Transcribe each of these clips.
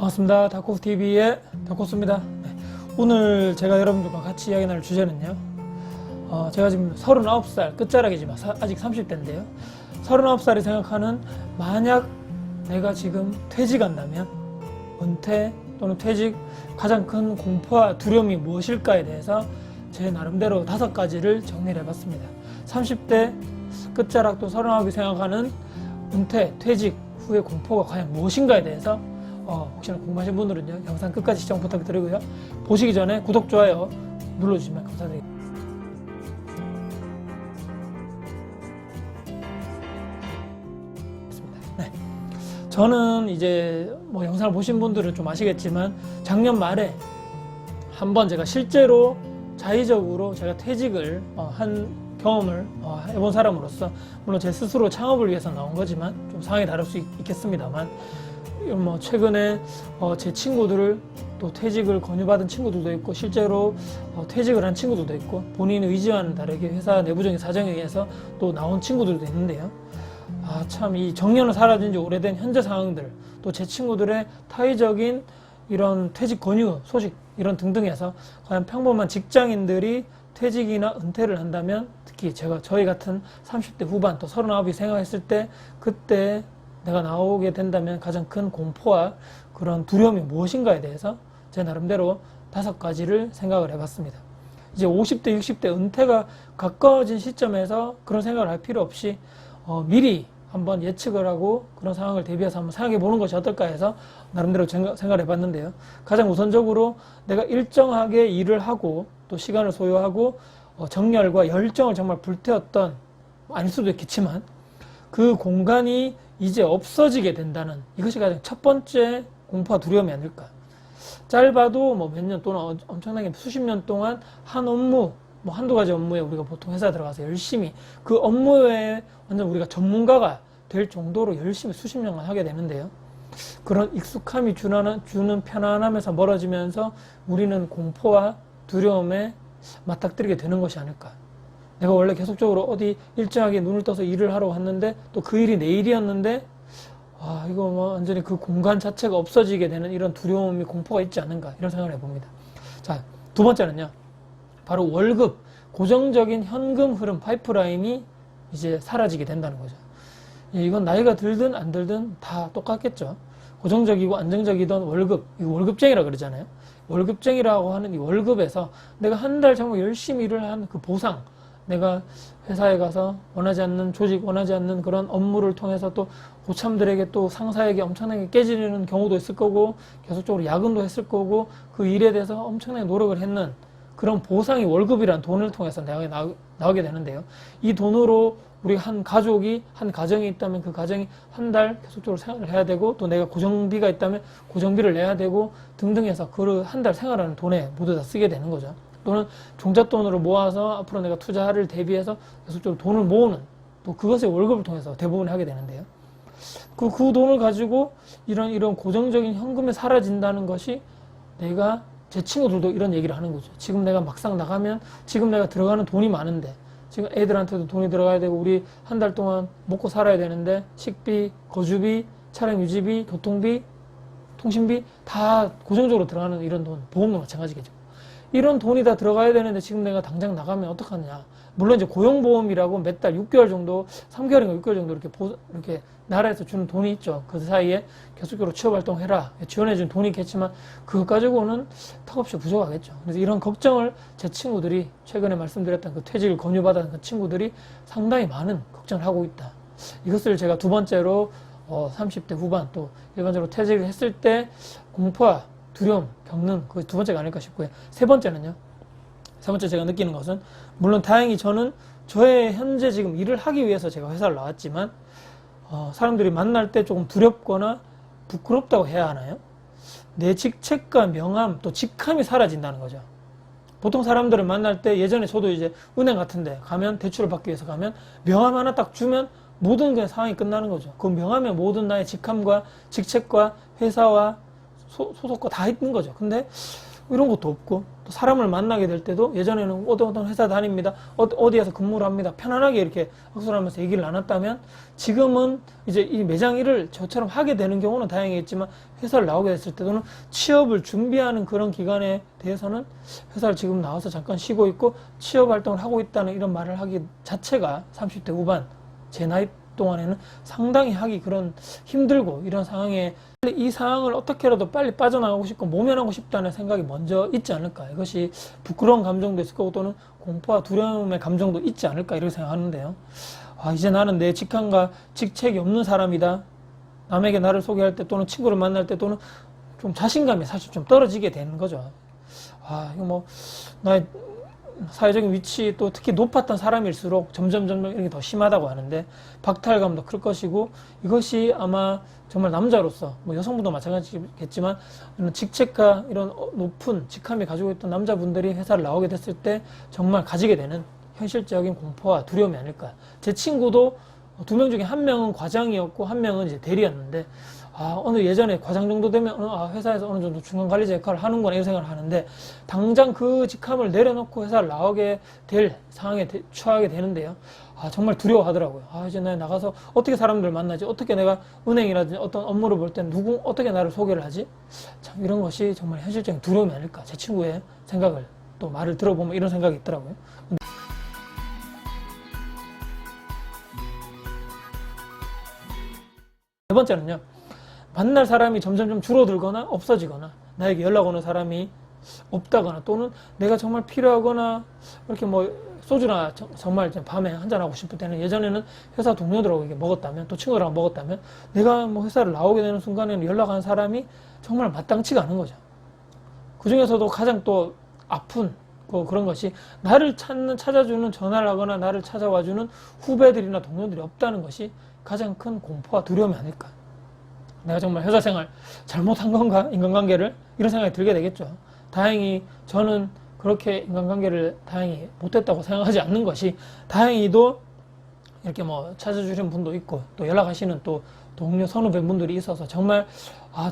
반갑습니다. 다코스TV의 다코스입니다. 네. 오늘 제가 여러분들과 같이 이야기 나눌 주제는요. 제가 지금 39살 끝자락이지만 아직 30대인데요. 39살이 생각하는 만약 내가 지금 퇴직한다면 은퇴 또는 퇴직 가장 큰 공포와 두려움이 무엇일까에 대해서 제 나름대로 5가지를 정리를 해봤습니다. 30대 끝자락 또 39이 생각하는 은퇴, 퇴직 후의 공포가 과연 무엇인가에 대해서 혹시나 궁금하신 분들은요, 영상 끝까지 시청 부탁드리고요. 보시기 전에 구독, 좋아요 눌러주시면 감사드리겠습니다. 네. 저는 이제 영상을 보신 분들은 좀 아시겠지만 작년 말에 한번 제가 실제로 자의적으로 제가 퇴직을 한 경험을 해본 사람으로서, 물론 제 스스로 창업을 위해서 나온 거지만 좀 상황이 다를 수 있겠습니다만, 최근에 제 친구들을 또 퇴직을 권유받은 친구들도 있고, 실제로 퇴직을 한 친구들도 있고, 본인의 의지와는 다르게 회사 내부적인 사정에 의해서 또 나온 친구들도 있는데요. 참 이 정년을 사라진 지 오래된 현재 상황들, 또 제 친구들의 타의적인 이런 퇴직 권유 소식 이런 등등해서 과연 평범한 직장인들이 퇴직이나 은퇴를 한다면, 특히 저희 같은 30대 후반 또 39이 생각했을 때, 그때 내가 나오게 된다면 가장 큰 공포와 그런 두려움이 무엇인가에 대해서 제 나름대로 5가지를 생각을 해봤습니다. 이제 50대, 60대 은퇴가 가까워진 시점에서 그런 생각을 할 필요 없이 미리 한번 예측을 하고 그런 상황을 대비해서 한번 생각해 보는 것이 어떨까 해서 나름대로 생각을 해봤는데요. 가장 우선적으로 내가 일정하게 일을 하고 또 시간을 소요하고 정열과 열정을 정말 불태웠던, 아닐 수도 있겠지만 그 공간이 이제 없어지게 된다는, 이것이 가장 첫 번째 공포와 두려움이 아닐까. 짧아도 몇 년 또는 엄청나게 수십 년 동안 한 업무, 한두 가지 업무에 우리가 보통 회사에 들어가서 열심히 그 업무에 완전 우리가 전문가가 될 정도로 열심히 수십 년간 하게 되는데요. 그런 익숙함이 주는 편안함에서 멀어지면서 우리는 공포와 두려움에 맞닥뜨리게 되는 것이 아닐까. 내가 원래 계속적으로 어디 일정하게 눈을 떠서 일을 하러 왔는데 또 그 일이 내 일이었는데 이거 완전히 그 공간 자체가 없어지게 되는 이런 두려움이, 공포가 있지 않는가, 이런 생각을 해봅니다. 자, 두 번째는요, 바로 월급, 고정적인 현금 흐름 파이프라인이 이제 사라지게 된다는 거죠. 이건 나이가 들든 안 들든 다 똑같겠죠. 고정적이고 안정적이던 월급, 이거 월급쟁이라 그러잖아요. 월급쟁이라고 하는 이 월급에서 내가 한 달 정말 열심히 일을 한 그 보상, 내가 회사에 가서 원하지 않는 조직, 원하지 않는 그런 업무를 통해서 또 고참들에게 또 상사에게 엄청나게 깨지는 경우도 있을 거고, 계속적으로 야근도 했을 거고, 그 일에 대해서 엄청나게 노력을 했는 그런 보상이 월급이란 돈을 통해서 내가 나오게 되는데요. 이 돈으로 우리 한 가정이 있다면 그 가정이 한 달 계속적으로 생활을 해야 되고, 또 내가 고정비가 있다면 고정비를 내야 되고 등등해서 그 한 달 생활하는 돈에 모두 다 쓰게 되는 거죠. 또는 종잣돈으로 모아서 앞으로 내가 투자를 대비해서 계속적으로 돈을 모으는, 또 그것의 월급을 통해서 대부분 하게 되는데요. 그 돈을 가지고 이런 고정적인 현금이 사라진다는 것이, 제 친구들도 이런 얘기를 하는 거죠. 지금 내가 막상 나가면 지금 내가 들어가는 돈이 많은데, 지금 애들한테도 돈이 들어가야 되고, 우리 한 달 동안 먹고 살아야 되는데, 식비, 거주비, 차량 유지비, 교통비, 통신비 다 고정적으로 들어가는 이런 돈, 보험도 마찬가지겠죠. 이런 돈이 다 들어가야 되는데 지금 내가 당장 나가면 어떡하느냐. 물론 이제 고용보험이라고 몇 달 6개월 정도, 3개월인가 6개월 정도 이렇게 나라에서 주는 돈이 있죠. 그 사이에 계속적으로 취업활동해라, 지원해주는 돈이 있겠지만 그것 가지고는 턱없이 부족하겠죠. 그래서 이런 걱정을 제 친구들이, 최근에 말씀드렸던 그 퇴직을 권유받은 그 친구들이 상당히 많은 걱정을 하고 있다. 이것을 제가 두 번째로 30대 후반 또 일반적으로 퇴직을 했을 때 공포와 두려움 겪는 그 두 번째가 아닐까 싶고요. 세 번째 제가 느끼는 것은, 물론 다행히 저는 저의 현재 지금 일을 하기 위해서 제가 회사를 나왔지만 사람들이 만날 때 조금 두렵거나 부끄럽다고 해야 하나요? 내 직책과 명함 또 직함이 사라진다는 거죠. 보통 사람들을 만날 때, 예전에 저도 이제 은행 같은 데 가면, 대출을 받기 위해서 가면 명함 하나 딱 주면 모든 그냥 상황이 끝나는 거죠. 그 명함에 모든 나의 직함과 직책과 회사와 소속과 다 있는 거죠. 근데 이런 것도 없고, 또 사람을 만나게 될 때도 예전에는 어떤 회사 다닙니다, 어디에서 근무를 합니다, 편안하게 이렇게 악수를 하면서 얘기를 나눴다면, 지금은 이제 이 매장 일을 저처럼 하게 되는 경우는 다행이겠지만, 회사를 나오게 됐을 때 또는 취업을 준비하는 그런 기간에 대해서는 회사를 지금 나와서 잠깐 쉬고 있고 취업 활동을 하고 있다는 이런 말을 하기 자체가 30대 후반 제 나이 동안에는 상당히 하기 그런 힘들고, 이런 상황에 이 상황을 어떻게라도 빨리 빠져나가고 싶고 모면하고 싶다는 생각이 먼저 있지 않을까. 이것이 부끄러운 감정도 있을 거고 또는 공포와 두려움의 감정도 있지 않을까, 이렇게 생각하는데요. 이제 나는 내 직함과 직책이 없는 사람이다. 남에게 나를 소개할 때 또는 친구를 만날 때 또는 좀 자신감이 사실 좀 떨어지게 되는 거죠. 이거 뭐 나의 사회적인 위치 또 특히 높았던 사람일수록 점점 이렇게 더 심하다고 하는데, 박탈감도 클 것이고, 이것이 아마 정말 남자로서 뭐 여성분도 마찬가지겠지만 이런 직책과 이런 높은 직함이 가지고 있던 남자분들이 회사를 나오게 됐을 때 정말 가지게 되는 현실적인 공포와 두려움이 아닐까. 제 친구도 2명 중에 1명은 과장이었고 1명은 이제 대리였는데, 어느 예전에 과장 정도 되면 회사에서 어느 정도 중간 관리자 역할을 하는구나, 이런 생각을 하는데, 당장 그 직함을 내려놓고 회사를 나오게 될 상황에 처하게 되는데요. 정말 두려워하더라고요. 이제 내가 나가서 어떻게 사람들을 만나지? 어떻게 내가 은행이라든지 어떤 업무를 볼 때 어떻게 나를 소개를 하지? 참 이런 것이 정말 현실적인 두려움이 아닐까. 제 친구의 생각을 또 말을 들어보면 이런 생각이 있더라고요. 네 번째는요, 만날 사람이 점점 좀 줄어들거나 없어지거나, 나에게 연락 오는 사람이 없다거나, 또는 내가 정말 필요하거나, 이렇게 뭐 소주나 정말 밤에 한잔하고 싶을 때는, 예전에는 회사 동료들하고 이게 먹었다면, 또 친구들하고 먹었다면, 내가 뭐 회사를 나오게 되는 순간에는 연락하는 사람이 정말 마땅치가 않은 거죠. 그 중에서도 가장 또 아픈 그런 것이, 나를 찾아주는, 전화를 하거나 나를 찾아와주는 후배들이나 동료들이 없다는 것이 가장 큰 공포와 두려움이 아닐까. 내가 정말 회사 생활 잘못한 건가? 인간관계를? 이런 생각이 들게 되겠죠. 다행히 저는 그렇게 인간관계를 다행히 못했다고 생각하지 않는 것이, 다행히도 이렇게 뭐 찾아주시는 분도 있고 또 연락하시는 또 동료 선후배분들이 있어서 정말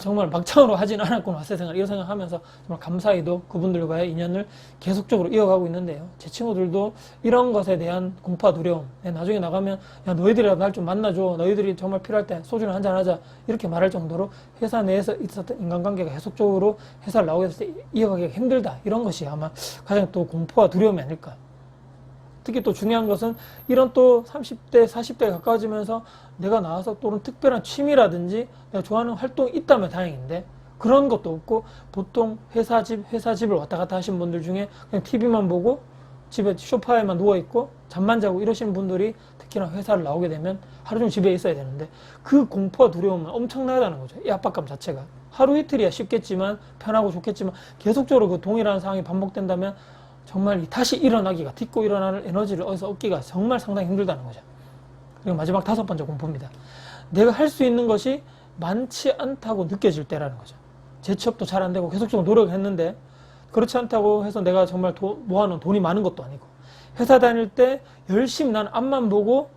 정말 막창으로 하진 않았구나, 회사 생활, 이런 생각하면서 정말 감사히도 그분들과의 인연을 계속적으로 이어가고 있는데요. 제 친구들도 이런 것에 대한 공포와 두려움, 나중에 나가면 야, 너희들이라도 날 좀 만나줘, 너희들이 정말 필요할 때 소주나 한잔 하자, 이렇게 말할 정도로 회사 내에서 있었던 인간관계가 계속적으로 회사를 나오게 됐을 때 이어가기가 힘들다, 이런 것이 아마 가장 또 공포와 두려움이 아닐까. 특히 또 중요한 것은, 이런 또 30대, 40대에 가까워지면서 내가 나와서 또는 특별한 취미라든지 내가 좋아하는 활동이 있다면 다행인데, 그런 것도 없고, 보통 회사 집을 왔다 갔다 하신 분들 중에 그냥 TV만 보고 집에 소파에만 누워있고 잠만 자고 이러시는 분들이 특히나 회사를 나오게 되면 하루 종일 집에 있어야 되는데, 그 공포와 두려움은 엄청나다는 거죠. 이 압박감 자체가. 하루 이틀이야 쉽겠지만, 편하고 좋겠지만, 계속적으로 그 동일한 상황이 반복된다면 정말 다시 일어나기가, 딛고 일어나는 에너지를 어디서 얻기가 정말 상당히 힘들다는 거죠. 그리고 마지막 5번째 공포입니다. 내가 할 수 있는 것이 많지 않다고 느껴질 때라는 거죠. 재취업도 잘 안 되고 계속적으로 노력을 했는데, 그렇지 않다고 해서 내가 정말 모아놓은 돈이 많은 것도 아니고, 회사 다닐 때 열심히 난 앞만 보고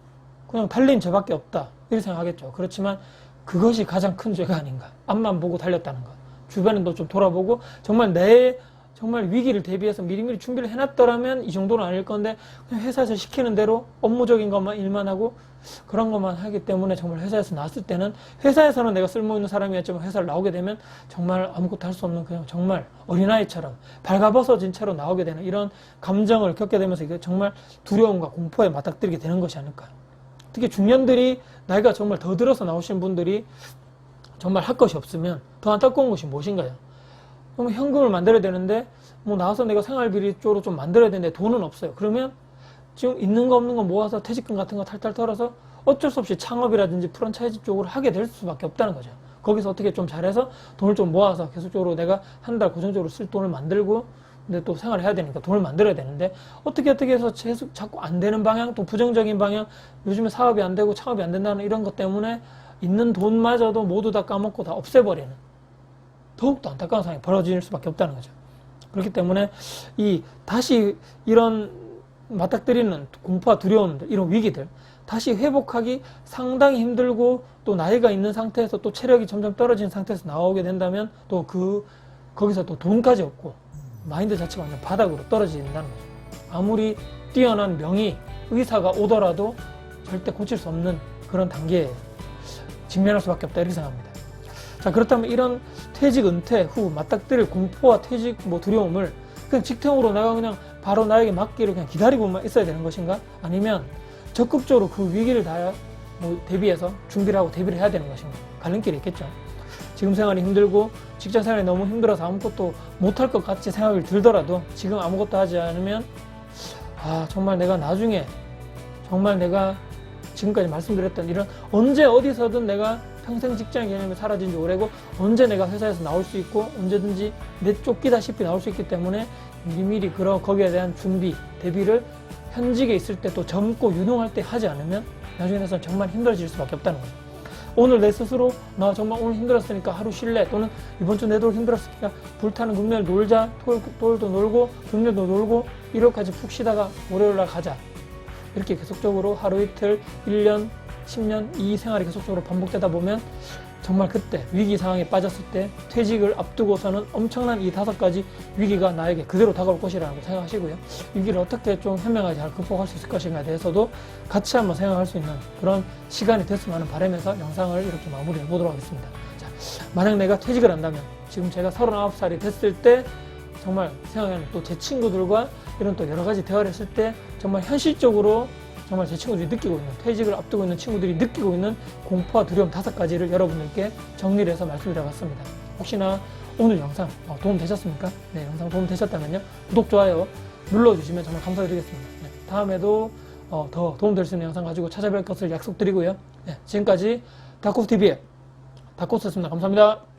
그냥 달린 저밖에 없다, 이렇게 생각하겠죠. 그렇지만 그것이 가장 큰 죄가 아닌가. 앞만 보고 달렸다는 것. 주변에도 좀 돌아보고, 정말 위기를 대비해서 미리미리 준비를 해놨더라면 이 정도는 아닐 건데, 그냥 회사에서 시키는 대로 업무적인 것만 일만 하고 그런 것만 하기 때문에, 정말 회사에서 나왔을 때는, 회사에서는 내가 쓸모있는 사람이었지만 회사를 나오게 되면 정말 아무것도 할 수 없는, 그냥 정말 어린아이처럼 발가벗어진 채로 나오게 되는 이런 감정을 겪게 되면서, 이게 정말 두려움과 공포에 맞닥뜨리게 되는 것이 아닐까. 특히 중년들이, 나이가 정말 더 들어서 나오신 분들이 정말 할 것이 없으면 더 안타까운 것이 무엇인가요? 그러면 현금을 만들어야 되는데, 뭐 나와서 내가 생활비리 쪽으로 좀 만들어야 되는데 돈은 없어요. 그러면 지금 있는 거 없는 거 모아서 퇴직금 같은 거 탈탈 털어서 어쩔 수 없이 창업이라든지 프랜차이즈 쪽으로 하게 될 수밖에 없다는 거죠. 거기서 어떻게 좀 잘해서 돈을 좀 모아서 계속적으로 내가 한 달 고정적으로 쓸 돈을 만들고, 근데 또 생활을 해야 되니까 돈을 만들어야 되는데, 어떻게 해서 계속 자꾸 안 되는 방향, 또 부정적인 방향, 요즘에 사업이 안 되고 창업이 안 된다는 이런 것 때문에 있는 돈마저도 모두 다 까먹고 다 없애버리는, 더욱더 안타까운 상황이 벌어질 수밖에 없다는 거죠. 그렇기 때문에 다시 이런 맞닥뜨리는 공포와 두려움들, 이런 위기들 다시 회복하기 상당히 힘들고, 또 나이가 있는 상태에서 또 체력이 점점 떨어진 상태에서 나오게 된다면, 또 거기서 또 돈까지 없고 마인드 자체가 완전 바닥으로 떨어진다는 거죠. 아무리 뛰어난 명의 의사가 오더라도 절대 고칠 수 없는 그런 단계에 직면할 수밖에 없다 이렇게 생각합니다. 자, 그렇다면 이런 퇴직 은퇴 후 맞닥뜨릴 공포와 퇴직 두려움을 그냥 직통으로 내가 그냥 바로 나에게 맞기를 그냥 기다리고만 있어야 되는 것인가? 아니면 적극적으로 그 위기를 대비해서 준비를 하고 대비를 해야 되는 것인가? 갈림길이 있겠죠. 지금 생활이 힘들고 직장 생활이 너무 힘들어서 아무것도 못할 것 같이 생각이 들더라도 지금 아무것도 하지 않으면 정말 내가 나중에 정말 내가 지금까지 말씀드렸던 이런 언제 어디서든 내가 평생 직장 개념이 사라진 지 오래고 언제 내가 회사에서 나올 수 있고 언제든지 내쫓기다시피 나올 수 있기 때문에 미리미리 거기에 대한 준비, 대비를 현직에 있을 때 또 젊고 유능할 때 하지 않으면 나중에는 정말 힘들어질 수밖에 없다는 거죠. 오늘 내 스스로 나 정말 오늘 힘들었으니까 하루 쉴래, 또는 이번 주 내도 힘들었으니까 불타는 금요일 놀자, 토요일도 놀고 금요일도 놀고 일요일까지 푹 쉬다가 월요일날 가자, 이렇게 계속적으로 하루 이틀 1년 10년 이 생활이 계속적으로 반복되다 보면 정말 그때 위기 상황에 빠졌을 때 퇴직을 앞두고서는 엄청난 이 5가지 위기가 나에게 그대로 다가올 것이라고 생각하시고요. 위기를 어떻게 좀 현명하게 잘 극복할 수 있을 것인가에 대해서도 같이 한번 생각할 수 있는 그런 시간이 됐으면 하는 바람에서 영상을 이렇게 마무리해 보도록 하겠습니다. 자, 만약 내가 퇴직을 한다면 지금 제가 39살이 됐을 때 정말 생각하는 또 제 친구들과 이런 또 여러 가지 대화를 했을 때 정말 현실적으로 정말 제 친구들이 느끼고 있는, 퇴직을 앞두고 있는 친구들이 느끼고 있는 공포와 두려움 5가지를 여러분들께 정리를 해서 말씀드려봤습니다. 혹시나 오늘 영상 도움 되셨습니까? 네, 영상 도움 되셨다면요, 구독, 좋아요 눌러주시면 정말 감사드리겠습니다. 네, 다음에도 더 도움될 수 있는 영상 가지고 찾아뵐 것을 약속드리고요. 네, 지금까지 다코스TV의 다코스였습니다. 감사합니다.